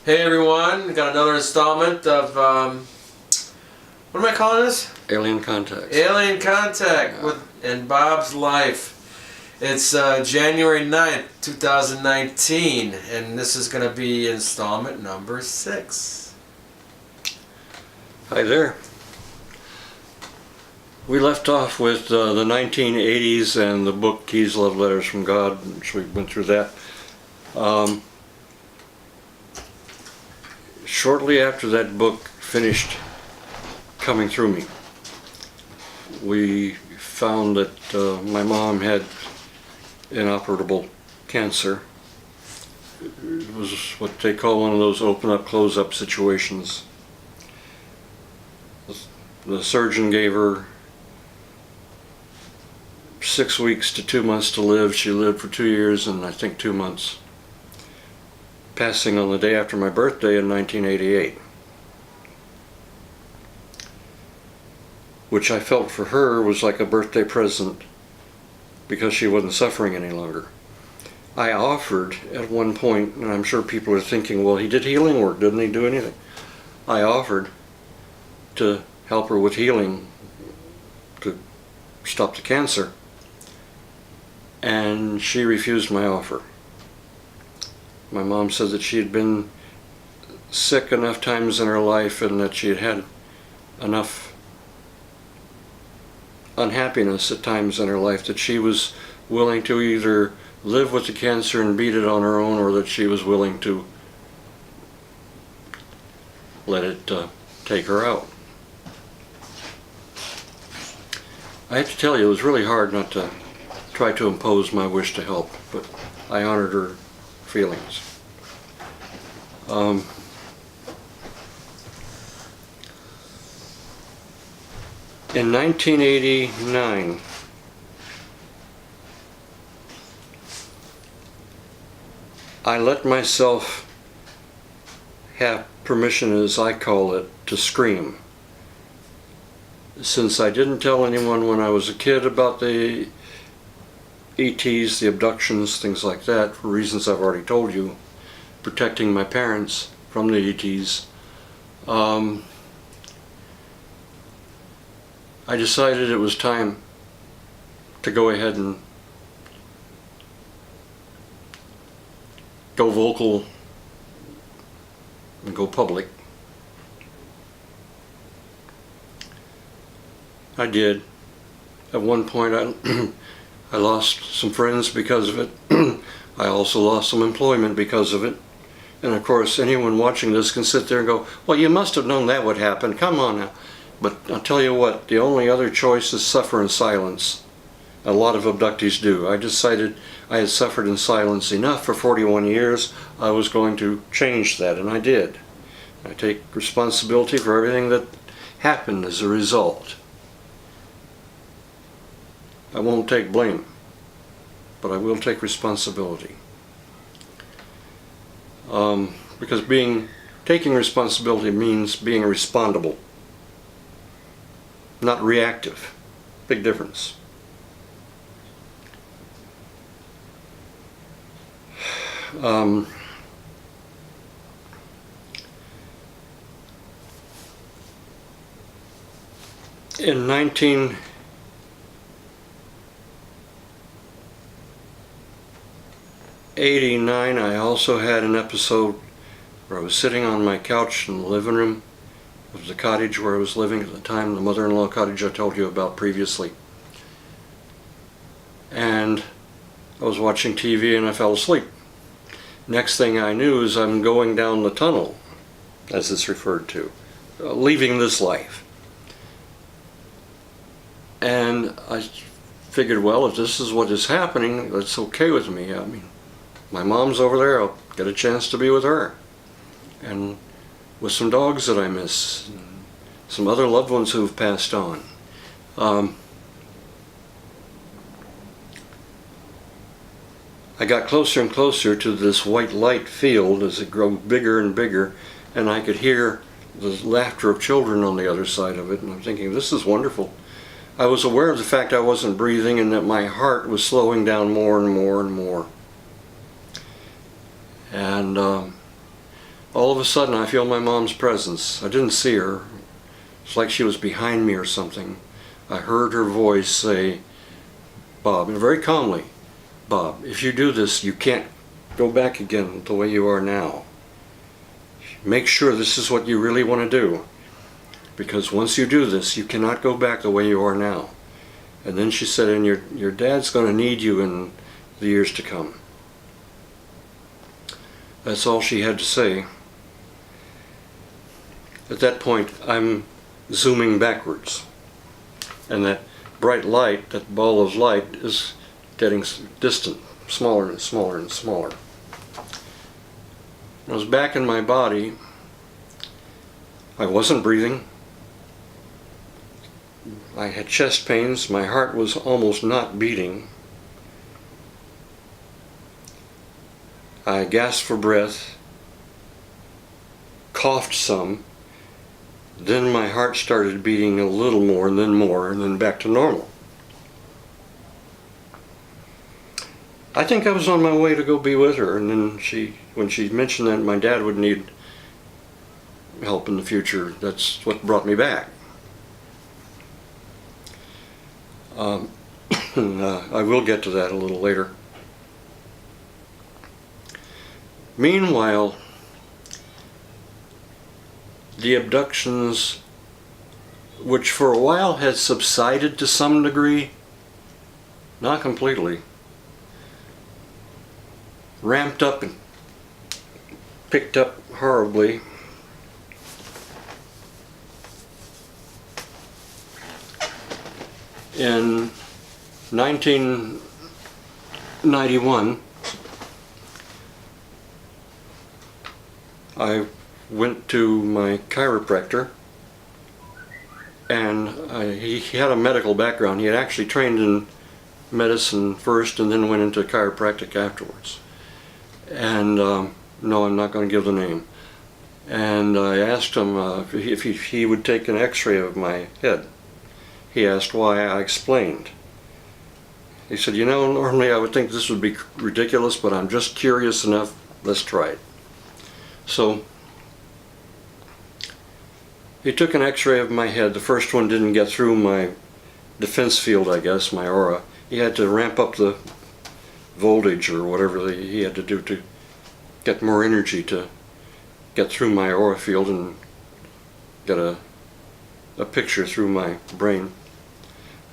Hey everyone, got another installment of, what am I calling this? Alien Contact. Alien Contact in Bob's life. It's January 9th, 2019, and this is going to be installment number 6. Hi there. We left off with the 1980s and the book Keys, Love Letters from God, which we went through that. Shortly after that book finished coming through me, we found that my mom had inoperable cancer. It was what they call one of those open up, close up situations. The surgeon gave her 6 weeks to 2 months to live. She lived for 2 years and I think 2 months, passing on the day after my birthday in 1988, which I felt for her was like a birthday present because she wasn't suffering any longer. I offered at one point, and I'm sure people are thinking, well, he did healing work, didn't he do anything? I offered to help her with healing to stop the cancer, and she refused my offer. My mom said that she had been sick enough times in her life and that she had had enough unhappiness at times in her life that she was willing to either live with the cancer and beat it on her own, or that she was willing to let it take her out. I have to tell you, it was really hard not to try to impose my wish to help, but I honored her feelings. In 1989, I let myself have permission, as I call it, to scream. Since I didn't tell anyone when I was a kid about the ETs, the abductions, things like that, for reasons I've already told you, protecting my parents from the ETs, I decided it was time to go ahead and go vocal and go public. I did. At one point I lost some friends because of it. I also lost some employment because of it. And of course, anyone watching this can sit there and go, well, you must have known that would happen. Come on now. But I'll tell you what, the only other choice is suffer in silence. A lot of abductees do. I decided I had suffered in silence enough for 41 years. I was going to change that, and I did. I take responsibility for everything that happened as a result. I won't take blame, but I will take responsibility. Because taking responsibility means being respondable, not reactive. Big difference. In 1989, I also had an episode where I was sitting on my couch in the living room of the cottage where I was living at the time, the mother-in-law cottage I told you about previously. And I was watching TV and I fell asleep. Next thing I knew is I'm going down the tunnel, as it's referred to, leaving this life. And I figured, well, if this is what is happening, that's okay with me. I mean, my mom's over there, I'll get a chance to be with her. And with some dogs that I miss, and some other loved ones who've passed on. I got closer and closer to this white light field as it grew bigger and bigger, and I could hear the laughter of children on the other side of it, and I'm thinking, this is wonderful. I was aware of the fact I wasn't breathing and that my heart was slowing down more and more and more. And all of a sudden I feel my mom's presence. I didn't see her. It's like she was behind me or something. I heard her voice say, "Bob," and very calmly, "Bob, if you do this, you can't go back again the way you are now. Make sure this is what you really want to do. Because once you do this, you cannot go back the way you are now." And then she said, "And your dad's going to need you in the years to come." That's all she had to say. At that point, I'm zooming backwards. And that bright light, that ball of light, is getting distant, smaller and smaller and smaller. I was back in my body. I wasn't breathing. I had chest pains. My heart was almost not beating. I gasped for breath, coughed some. Then my heart started beating a little more, and then back to normal. I think I was on my way to go be with her, and then when she mentioned that my dad would need help in the future, that's what brought me back. I will get to that a little later. Meanwhile, the abductions, which for a while had subsided to some degree, not completely, ramped up and picked up horribly. In 1991, I went to my chiropractor, and he had a medical background. He had actually trained in medicine first and then went into chiropractic afterwards. And no, I'm not going to give the name. And I asked him if he would take an x-ray of my head. He asked why. I explained. He said, "You know, normally I would think this would be ridiculous, but I'm just curious enough. Let's try it." So he took an x-ray of my head. The first one didn't get through my defense field, I guess, my aura. He had to ramp up the voltage or whatever he had to do to get more energy to get through my aura field and get a picture through my brain.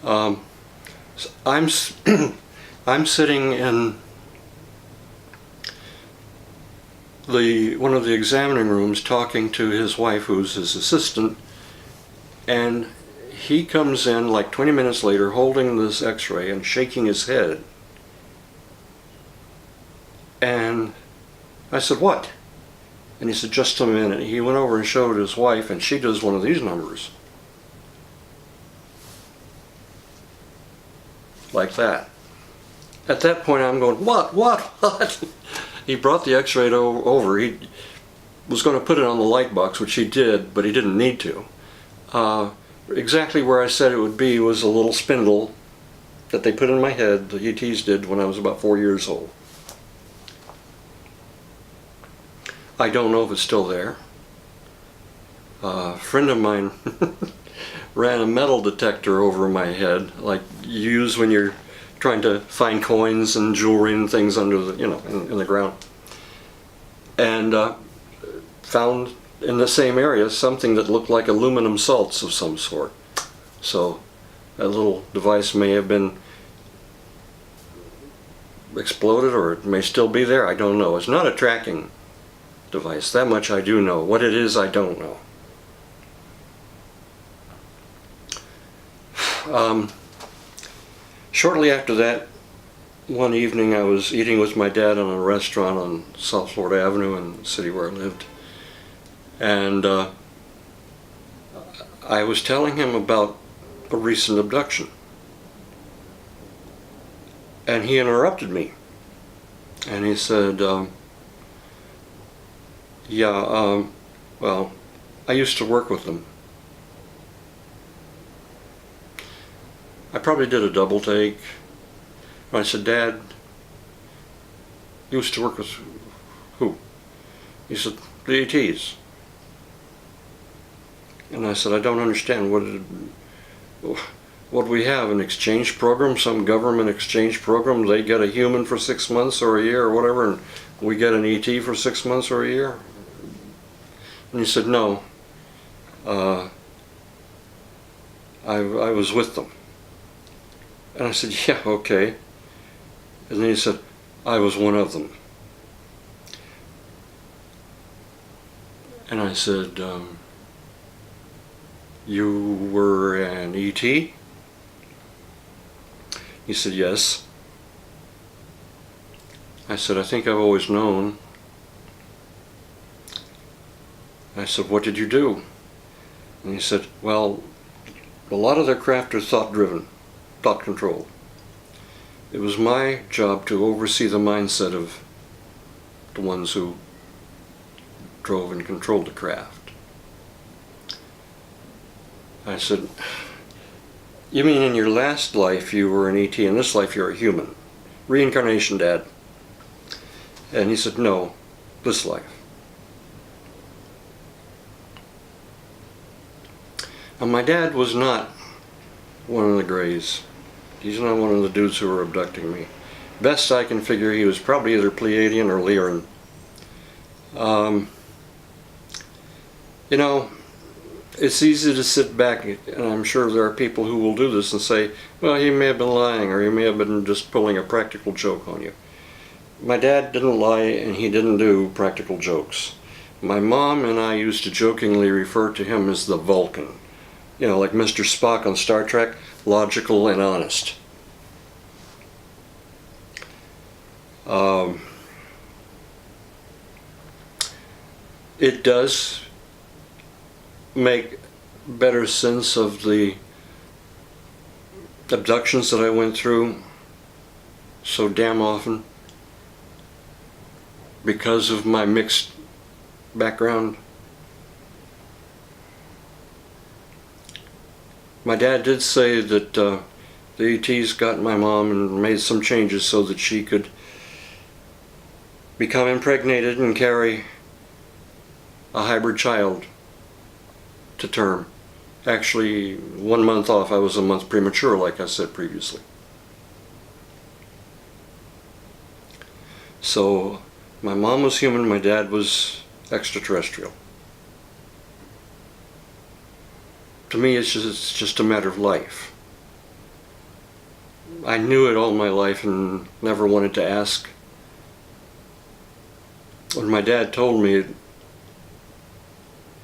So I'm sitting in one of the examining rooms talking to his wife, who's his assistant, and he comes in like 20 minutes later holding this x-ray and shaking his head. And I said, "What?" And he said, "Just a minute." He went over and showed his wife, and she does one of these numbers. Like that. At that point I'm going, what? He brought the x-ray over. He was going to put it on the light box, which he did, but he didn't need to. Exactly where I said it would be was a little spindle that they put in my head, the ETs did, when I was about 4 years old. I don't know if it's still there. A friend of mine ran a metal detector over my head, like you use when you're trying to find coins and jewelry and things under the, in the ground. And found in the same area something that looked like aluminum salts of some sort. So that little device may have been exploded, or it may still be there. I don't know. It's not a tracking device. That much I do know. What it is, I don't know. Shortly after that, one evening I was eating with my dad in a restaurant on South Florida Avenue in the city where I lived. And I was telling him about a recent abduction. And he interrupted me. And he said, well, I used to work with them. I probably did a double take. I said, "Dad, you used to work with who?" He said, the ETs. And I said, I don't understand. What do we have, an exchange program, some government exchange program? They get a human for 6 months or a year or whatever, and we get an ET for 6 months or a year? And he said, no. I was with them. And I said, yeah, okay. And then he said, I was one of them. And I said, you were an ET? He said, yes. I said, I think I've always known. I said, what did you do? And he said, well, a lot of their craft are thought-driven, thought-controlled. It was my job to oversee the mindset of the ones who drove and controlled the craft. I said, you mean in your last life you were an ET, in this life you're a human? Reincarnation, Dad. And he said, no, this life. And my dad was not one of the Greys. He's not one of the dudes who were abducting me. Best I can figure, he was probably either Pleiadian or Lyran. You know, it's easy to sit back, and I'm sure there are people who will do this and say, well, he may have been lying, or he may have been just pulling a practical joke on you. My dad didn't lie, and he didn't do practical jokes. My mom and I used to jokingly refer to him as the Vulcan. You know, like Mr. Spock on Star Trek, logical and honest. It does make better sense of the abductions that I went through so damn often because of my mixed background. My dad did say that the ETs got my mom and made some changes so that she could become impregnated and carry a hybrid child to term. Actually, 1 month off. I was a month premature, like I said previously. So my mom was human, my dad was extraterrestrial. To me, it's just a matter of life. I knew it all my life and never wanted to ask. When my dad told me,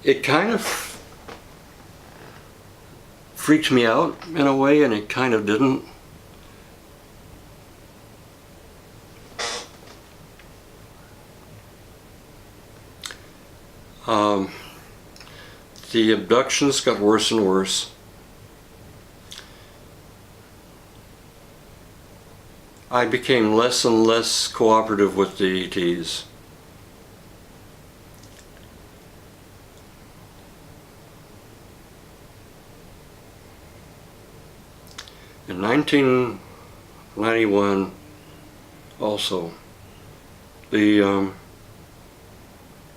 it kind of freaked me out in a way, and it kind of didn't. The abductions got worse and worse. I became less and less cooperative with the ETs. In 1991, also, the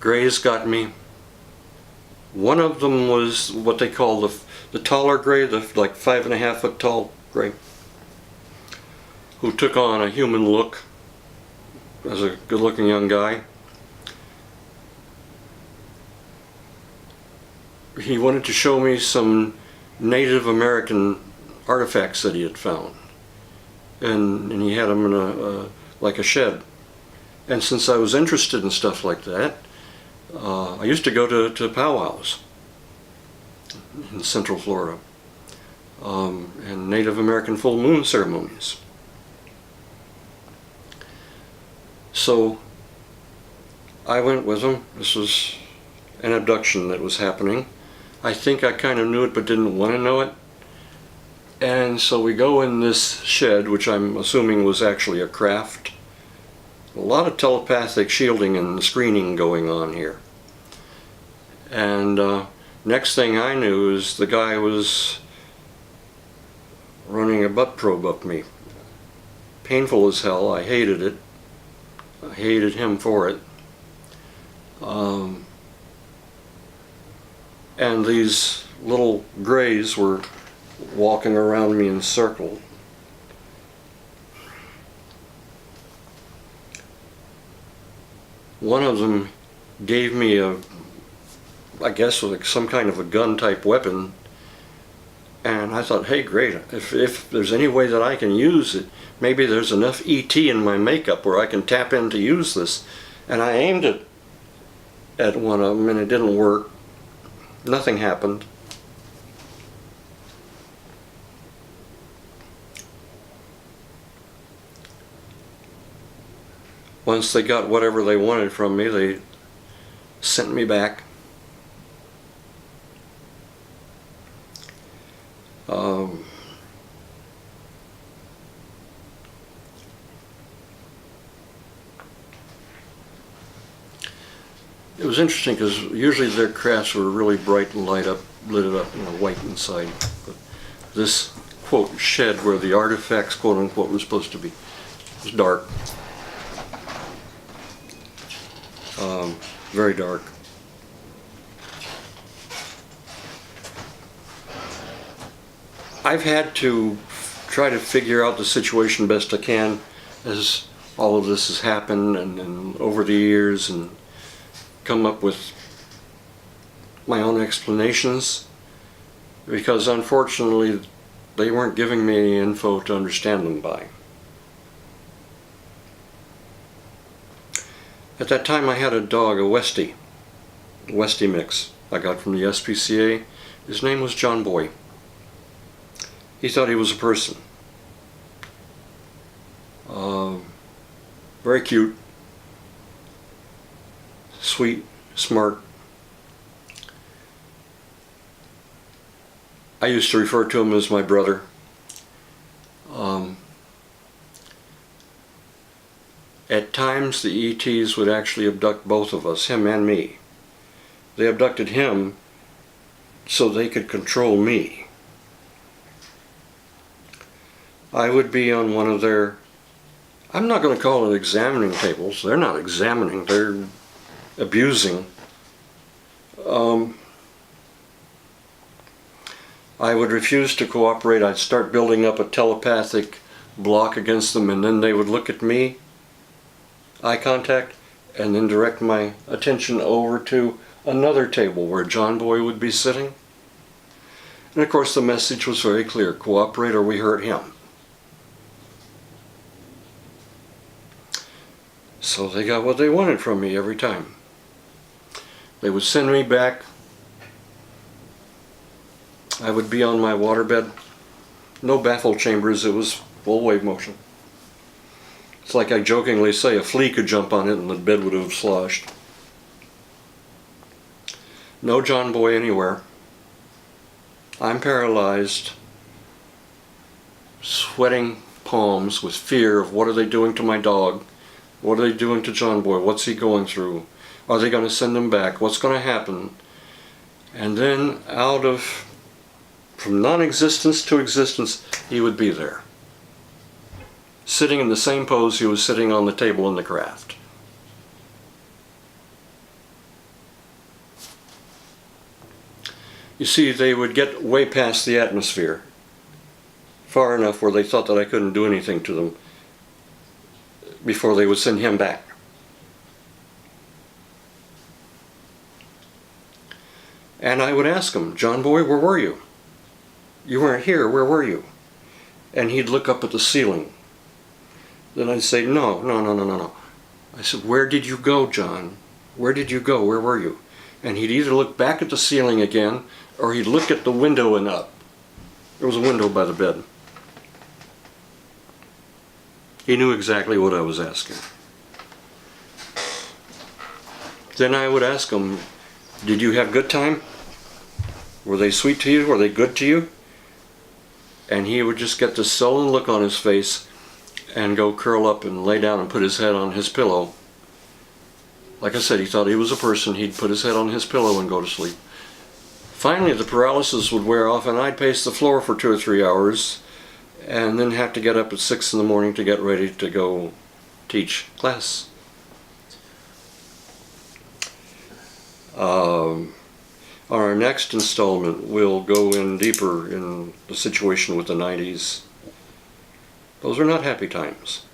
Greys got me. One of them was what they call the taller Grey, the like 5.5 foot tall Grey, who took on a human look as a good-looking young guy. He wanted to show me some Native American artifacts that he had found, and he had them in like a shed. And since I was interested in stuff like that, I used to go to powwows in Central Florida, and Native American full moon ceremonies. So I went with him. This was an abduction that was happening. I think I kind of knew it but didn't want to know it. And so we go in this shed, which I'm assuming was actually a craft. A lot of telepathic shielding and screening going on here. And next thing I knew is the guy was running a butt probe up me. Painful as hell. I hated it. I hated him for it. And these little grays were walking around me in a circle. One of them gave me I guess like some kind of a gun type weapon, and I thought, hey, great, if there's any way that I can use it, maybe there's enough ET in my makeup where I can tap in to use this. And I aimed it at one of them and it didn't work. Nothing happened. Once they got whatever they wanted from me, they sent me back. It was interesting because usually their crafts were really bright and lit up, white inside. But this, quote, shed where the artifacts, quote unquote, were supposed to be, was dark. Very dark. I've had to try to figure out the situation best I can as all of this has happened and over the years, and come up with my own explanations, because unfortunately they weren't giving me any info to understand them by. At that time I had a dog, a Westie mix I got from the SPCA. His name was John Boy. He thought he was a person. Very cute, sweet, smart. I used to refer to him as my brother. At times the ETs would actually abduct both of us, him and me. They abducted him so they could control me. I would be on one of their, I'm not going to call it examining tables. They're not examining, they're abusing. I would refuse to cooperate. I'd start building up a telepathic block against them, and then they would look at me, eye contact, and then direct my attention over to another table where John Boy would be sitting. And of course the message was very clear: cooperate or we hurt him. So they got what they wanted from me every time. They would send me back. I would be on my waterbed. No baffle chambers, it was full wave motion. It's like I jokingly say, a flea could jump on it and the bed would have sloshed. No John Boy anywhere. I'm paralyzed, sweating palms with fear of what are they doing to my dog? What are they doing to John Boy? What's he going through? Are they going to send him back? What's going to happen? And then from non-existence to existence, he would be there, sitting in the same pose he was sitting on the table in the craft. You see, they would get way past the atmosphere, far enough where they thought that I couldn't do anything to them before they would send him back. And I would ask him, John Boy, where were you? You weren't here, where were you? And he'd look up at the ceiling. Then I'd say, no. I said, where did you go, John? Where did you go? Where were you? And he'd either look back at the ceiling again, or he'd look at the window and up. There was a window by the bed. He knew exactly what I was asking. Then I would ask him, did you have good time? Were they sweet to you? Were they good to you? And he would just get this sullen look on his face and go curl up and lay down and put his head on his pillow. Like I said, he thought he was a person. He'd put his head on his pillow and go to sleep. Finally, the paralysis would wear off and I'd pace the floor for 2 or 3 hours and then have to get up at 6 in the morning to get ready to go teach class. On our next installment, we'll go in deeper in the situation with the 90s. Those are not happy times.